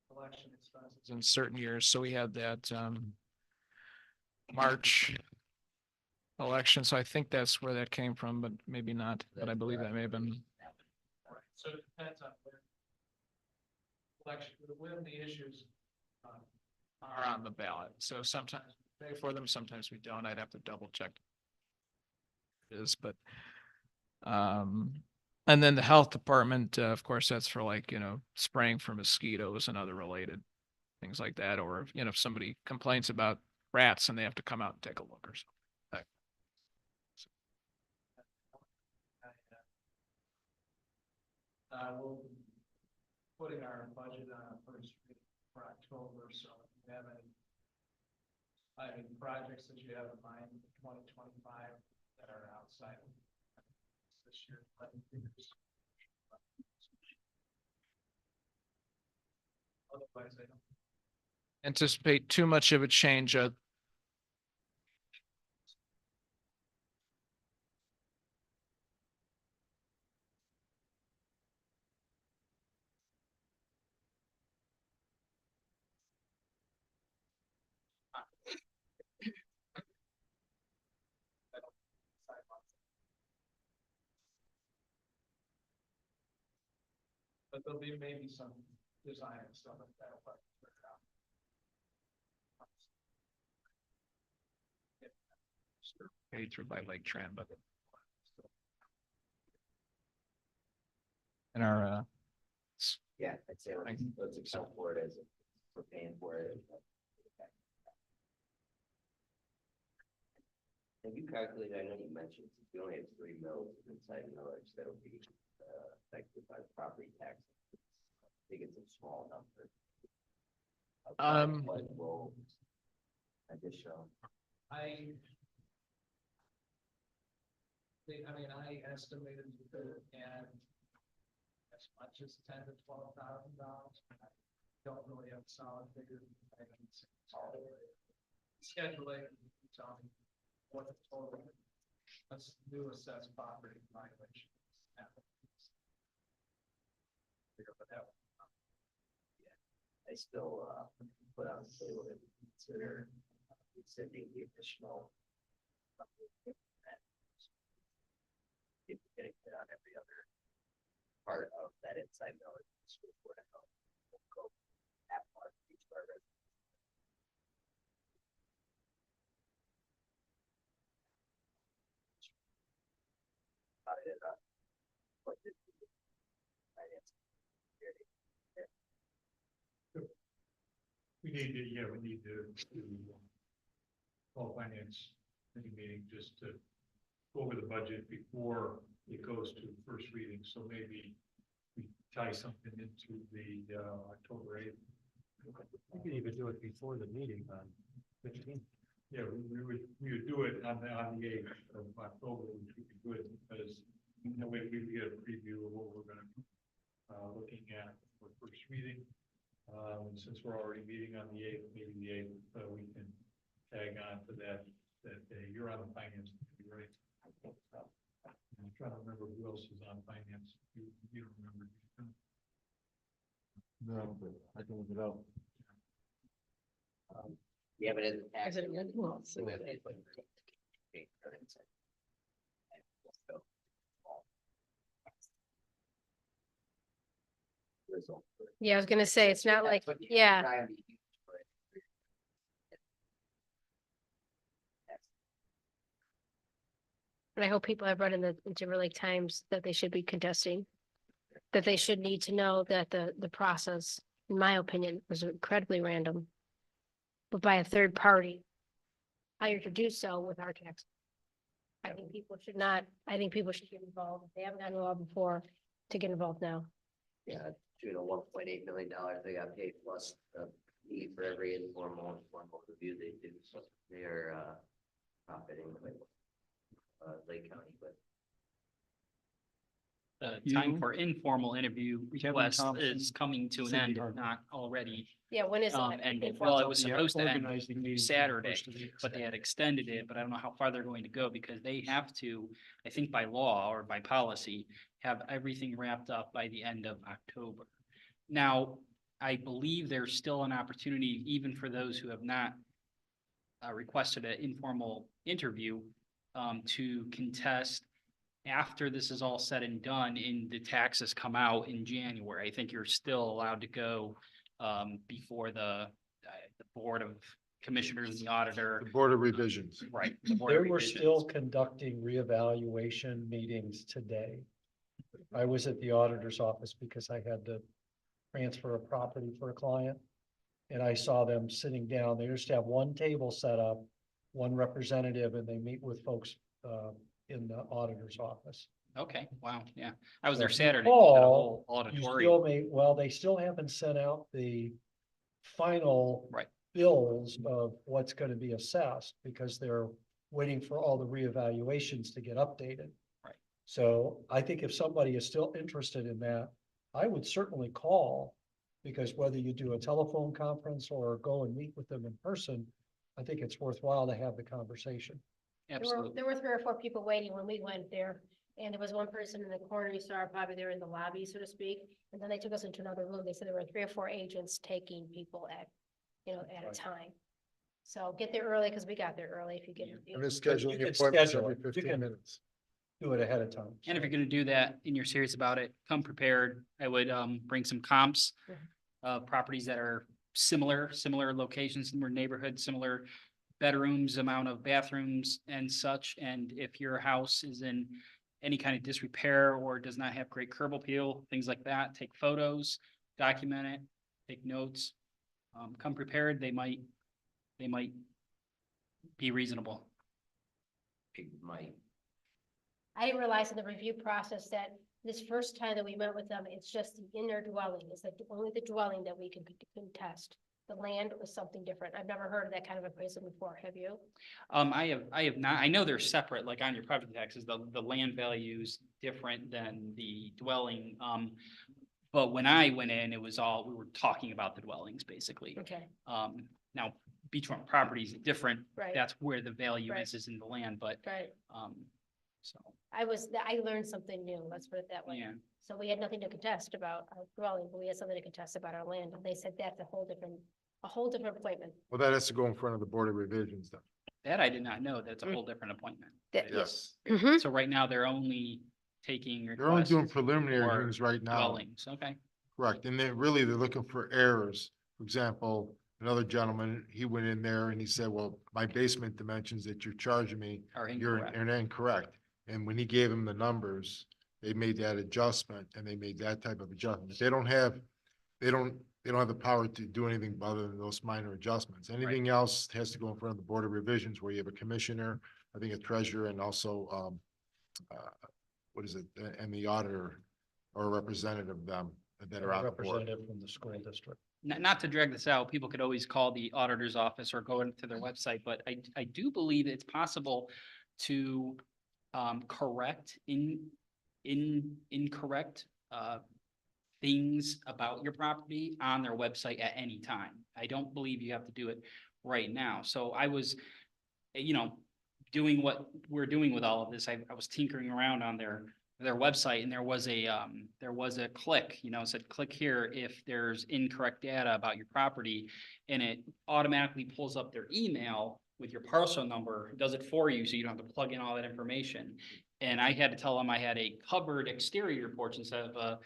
collection expenses. in certain years, so we had that March election, so I think that's where that came from, but maybe not, but I believe that may have been. Right, so it depends on where. Collection, when the issues. Are on the ballot, so sometimes we pay for them, sometimes we don't, I'd have to double check. Is, but. And then the health department, of course, that's for like, spraying for mosquitoes and other related things like that, or, if somebody complains about rats and they have to come out and take a look or something. We'll be putting our budget on a first reading for October, so if you have any projects that you have in mind for 2025 that are outside of this year. Otherwise, I don't. Anticipate too much of a change. But there'll be maybe some design and stuff like that. But Paid through by Lake Tran, but. And our, yeah, I'd say let's account for it as we're paying for it. Have you calculated, I know you mentioned, we only have 3 mills inside millage that'll be affected by property tax. I think it's a small number. What will additional? I estimated we could add as much as $10,000 to $12,000. I don't really have a solid figure. I can schedule it and tell me what the total. Let's do assess property violations. Figure what that. I still put on the table to consider sending the additional. Getting it on every other part of that inside millage. Go at part of each part of it. We need to call finance meeting just to go over the budget before it goes to first reading, so maybe we tie something into the October 8th. You could even do it before the meeting on 15th. Yeah, we would do it on the 8th of October, which would be good, because that way we get a preview of what we're gonna be looking at for first reading. Since we're already meeting on the 8th, maybe the 8th, we can tag on to that day. You're on the finance committee, right? I'm trying to remember who else is on finance. You don't remember. No, but I can look it up. We have it in the tax. Is it good? Well, So we have it. Yeah, I was gonna say, it's not like, yeah. And I hope people have read in the Timberlake Times that they should be contesting. That they should need to know that the process, in my opinion, was incredibly random. But by a third party. Hired to do so with our tax. I think people should get involved. If they haven't gotten involved before, to get involved now. Yeah, $1.8 million they got paid plus the fee for every informal and formal review they do, so they're profiting. Lake County, but The time for informal interview request Thompson, is coming to an Cindy end, if Hartman. not already. Yeah, when is And that? well, it was Yeah, supposed to end organizing meetings for the Saturday, first of the year. but they had extended it, but I don't know how far they're going to go because they have to, I think by law or by policy, have everything wrapped up by the end of October. Now, I believe there's still an opportunity, even for those who have not requested an informal interview, to contest after this is all said and done and the taxes come out in January. I think you're still allowed to go before the Board of Commissioners and the auditor. The Board of Revisions. Right. the Board They of were Revisions. still conducting reevaluation meetings today. I was at the auditor's office because I had to transfer a property for a client. And I saw them sitting down. They used to have one table set up, one representative, and they meet with folks in the auditor's office. Okay, wow, yeah. I was there So if you Saturday. call, at a whole You auditorium. still may, well, they still haven't sent out the final Right. bills of what's gonna be assessed because they're waiting for all the reevaluations to get updated. Right. So I think if somebody is still interested in that, I would certainly call. Because whether you do a telephone conference or go and meet with them in person, I think it's worthwhile to have the conversation. Absolutely. There were 3 or 4 people waiting when we went there. And there was one person in the corner, you saw probably they were in the lobby, so to speak. And then they took us into another room. They said there were 3 or 4 agents taking people at a Right. time. So get there early because we got there early if you get. And they're scheduling can appointments schedule every it. You 15 can- minutes. Do it ahead of time. And if you're gonna do that and you're serious about it, come prepared. I would bring some comps. Properties that are similar locations, similar neighborhoods, similar bedrooms, amount of bathrooms and such. And if your house is in any kind of disrepair or does not have great curb appeal, things like that, take photos, document it, take notes. Come prepared. They might be reasonable. it might. I didn't realize in the review process that this first time that we met with them, it's just the inner dwelling, it's like only the dwelling that we can contest. The land was something different. I've never heard of that kind of appraisal before, have you? I have not, I know they're separate, like on your property taxes, the land value's different than the dwelling. But when I went in, it was all, we were talking about the dwellings, basically. Okay, Now beachfront property is different. right, That's where the value Right. is in the land, but, right. so, I learned something new, let's put it that way. yeah. So we had nothing to contest about our dwelling, but we had something to contest about our land. And they said that's a whole different appointment. Well, that has to go in front of the Board of Revisions then. That I did not know. That's a whole different appointment. Yes. Mhm. So right now, they're only taking They're only doing requests preliminary for hearings right now. dwellings, okay? Correct. And they're looking for errors. For example, another gentleman, he went in there and he said, well, my basement dimensions that you're charging me, Are you're incorrect. incorrect. And when he gave him the numbers, they made that adjustment and they made that type of adjustment. They don't have the power to do anything other than those minor adjustments. Anything else has to go in front of the Board of Revisions where you have a commissioner, I think a treasurer, and also, what is it, and the auditor or a representative of them that are on the board. Representative from the school district. Not to drag this out, people could always call the auditor's office or go into their website, but I do believe it's possible to correct incorrect things about your property on their website at any time. I don't believe you have to do it right now. So I was, doing what we're doing with all of this. I was tinkering around on their website and there was a click, it said click here if there's incorrect data about your property, and it automatically pulls up their email with your parcel number, does it for you so you don't have to plug in all that information. And I had to tell them I had a covered exterior porch instead of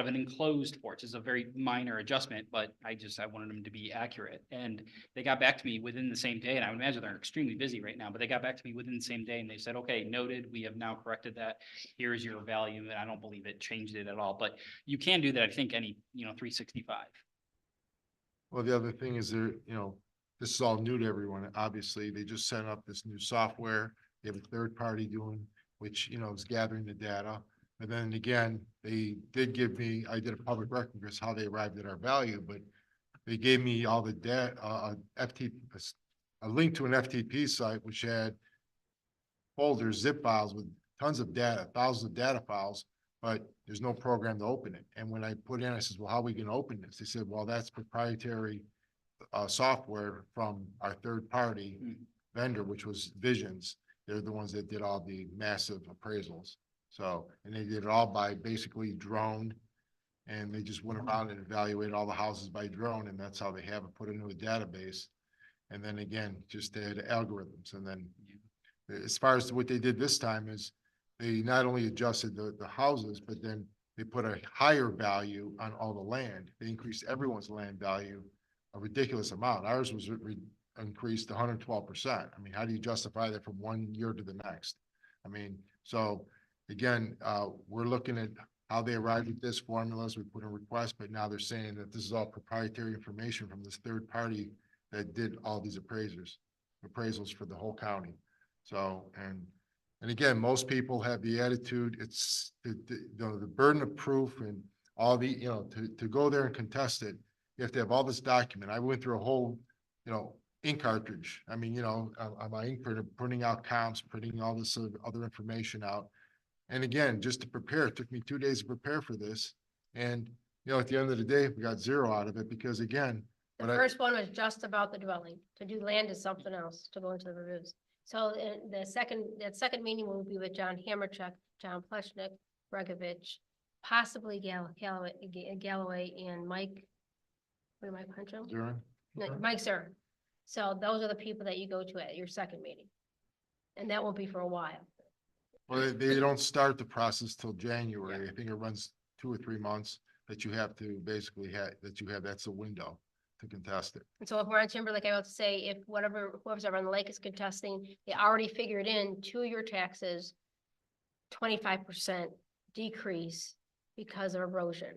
an enclosed porch. It's a very minor adjustment, but I wanted them to be accurate. And they got back to me within the same day, and I would imagine they're extremely busy right now, but they got back to me within the same day and they said, okay, noted, we have now corrected that. Here's your value. And I don't believe it changed it at all, but you can do that, I think, any, 365. Well, the other thing is this is all new to everyone. Obviously, they just set up this new software. They have a third party doing, which, is gathering the data. And then again, they did give me, I did a public record because how they arrived at our value, but they gave me all the data, a link to an FTP site, which had folders, zip files with tons of data, thousands of data files, but there's no program to open it. And when I put in, I says, well, how are we gonna open this? They said, well, that's proprietary software from our third party vendor, which was Visions. They're the ones that did all the massive appraisals. So, and they did it all by basically drone. And they just went around and evaluated all the houses by drone, and that's how they have it put into a database. And then again, just add algorithms. And then as far as what they did this time is they not only adjusted the houses, but then they put a higher value on all the land. They increased everyone's land value a ridiculous amount. Ours was increased 112%. I mean, how do you justify that from one year to the next? I mean, so again, we're looking at how they arrived at this formulas. We put in requests, but now they're saying that this is all proprietary information from this third party that did all these appraisals for the whole county. So, and again, most people have the attitude, it's the burden of proof and all the, to go there and contest it, you have to have all this document. I went through a whole, ink cartridge. I mean, on my ink printer, printing out comps, printing all this other information out. And again, just to prepare, it took me 2 days to prepare for this. And, at the end of the day, we got zero out of it because again, The first one was just about the dwelling. To do land is something else, to go into the reviews. So that second meeting will be with John Hammercheck, John Pleshnick, Bregovich, possibly Galloway and Mike. What am I punching? during, No, Mike Sir. So those are the people that you go to at your second meeting. And that won't be for a while. well, they don't start the process till January. I think it runs 2 or 3 months that you have to basically that's a window to contest it. And so if we're on Timberlake, I would say if whoever's ever on the lake is contesting, they already figured in to your taxes 25% decrease because of erosion.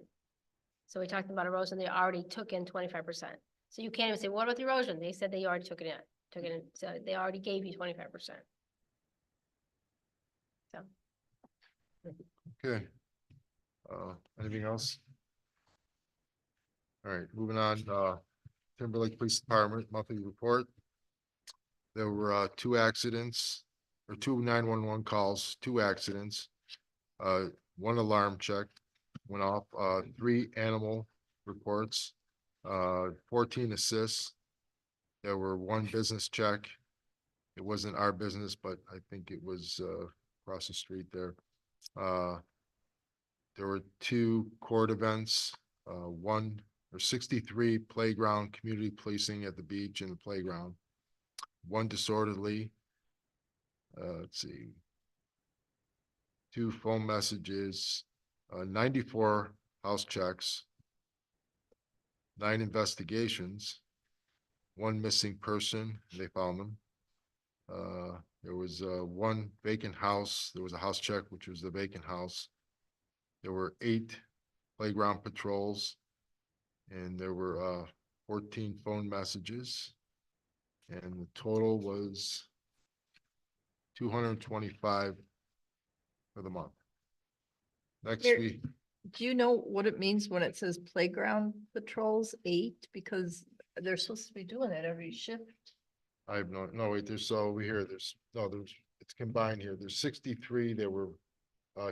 So we talked about erosion, they already took in 25%. So you can't even say, what about the erosion? They said they already took it in, so they already gave you 25%. So. Okay. Anything else? All right, moving on, Timberlake Police Department monthly report. There were 2 accidents or 2 911 calls, 2 accidents. 1 alarm check went off, 3 animal reports, 14 assists. There were 1 business check. It wasn't our business, but I think it was across the street there. There were 2 court events, 63 playground community policing at the beach and the playground. 1 disorderly. Let's see. 2 phone messages, 94 house checks, 9 investigations, 1 missing person. They found them. There was 1 vacant house. There was a house check, which was the vacant house. There were 8 playground patrols, and there were 14 phone messages, and the total was 225 for the month. Next Here- week, Do you know what it means when it says playground patrols 8? Because they're supposed to be doing that every shift. I have no, wait, there's, so over here, it's combined here. There's 63 that were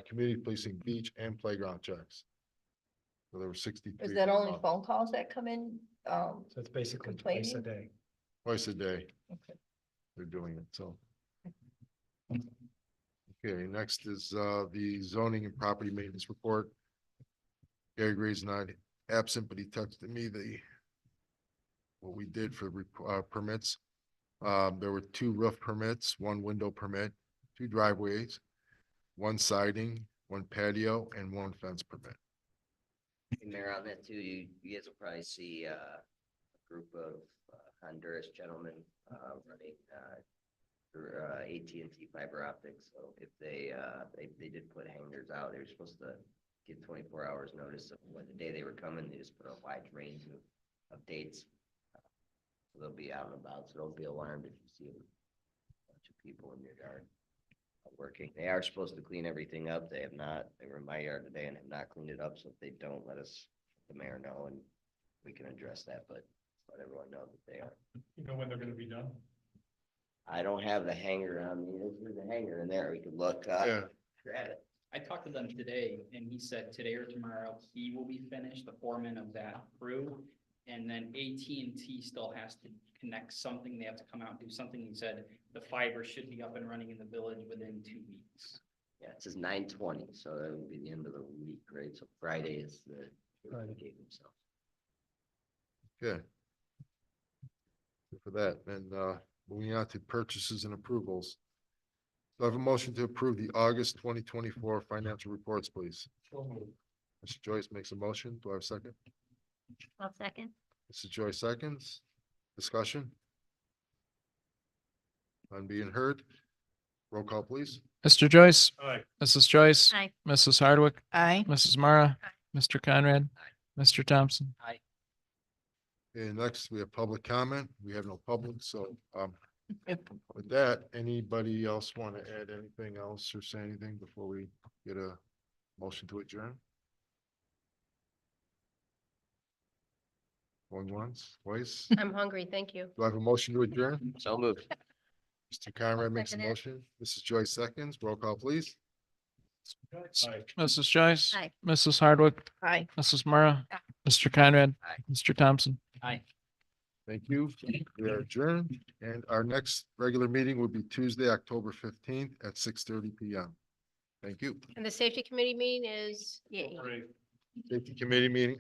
community policing beach and playground checks. So there were 63. Is that for the only month. phone calls that come in? So it's basically twice a Complaining? day. Twice a day. Okay. They're doing it, so. Okay, next is the zoning and property maintenance report. Gary Gray's not absent, but he texted me what we did for permits. There were 2 roof permits, 1 window permit, 2 driveways, 1 siding, 1 patio, and 1 fence permit. And Mayor, on that too, you guys will probably see a group of Honduras gentlemen running through AT&T fiber optics. So if they did put hangers out, they were supposed to give 24 hours notice of what the day they were coming. They just put a wide range of dates. So they'll be out and about, so don't be alarmed if you see a bunch of people in your yard working. They are supposed to clean everything up. They have not. They were in my yard today and have not cleaned it up. So if they don't, let the mayor know and we can address that, but let everyone know that they are. You know when they're gonna be done? I don't have the hanger on me. There's a hanger in there. We could look, Yeah. grab it. I talked to them today and he said today or tomorrow, he will be finished, the foreman of that crew. And then AT&T still has to connect something. They have to come out and do something. He said the fiber should be up and running in the village within 2 weeks. Yeah, it says 9:20, so that would be the end of the week, right? So Friday is the. Friday. Gave himself. Okay. Good for that. And moving on to purchases and approvals. Do I have a motion to approve the August 2024 financial reports, please? Mr. Joyce makes a motion. Do I have a second? I'll second. Mrs. Joyce seconds. Discussion? None being heard. Roll call, please. Mr. Joyce, Aye. Mrs. Joyce, Aye. Mrs. Hardwick, Aye. Mrs. Mara, Mr. Conrad, Mr. Thompson. And next, we have public comment. We have no public, so with that, anybody else want to add anything else or say anything before we get a motion to adjourn? Going once, twice? I'm hungry. Thank you. Do I have a motion to adjourn? So moved. Mr. Conrad makes a Second it. motion. Mrs. Joyce seconds. Roll call, please. Aye. Mrs. Joyce. Aye. Mrs. Hardwick, Aye. Mrs. Mara, Aye. Mr. Conrad, Aye. Mr. Thompson. Thank you. We are adjourned, and our next regular meeting will be Tuesday, October 15th at 6:30 PM. Thank you. And the safety committee meeting is? Yay. Great. Safety Committee meeting,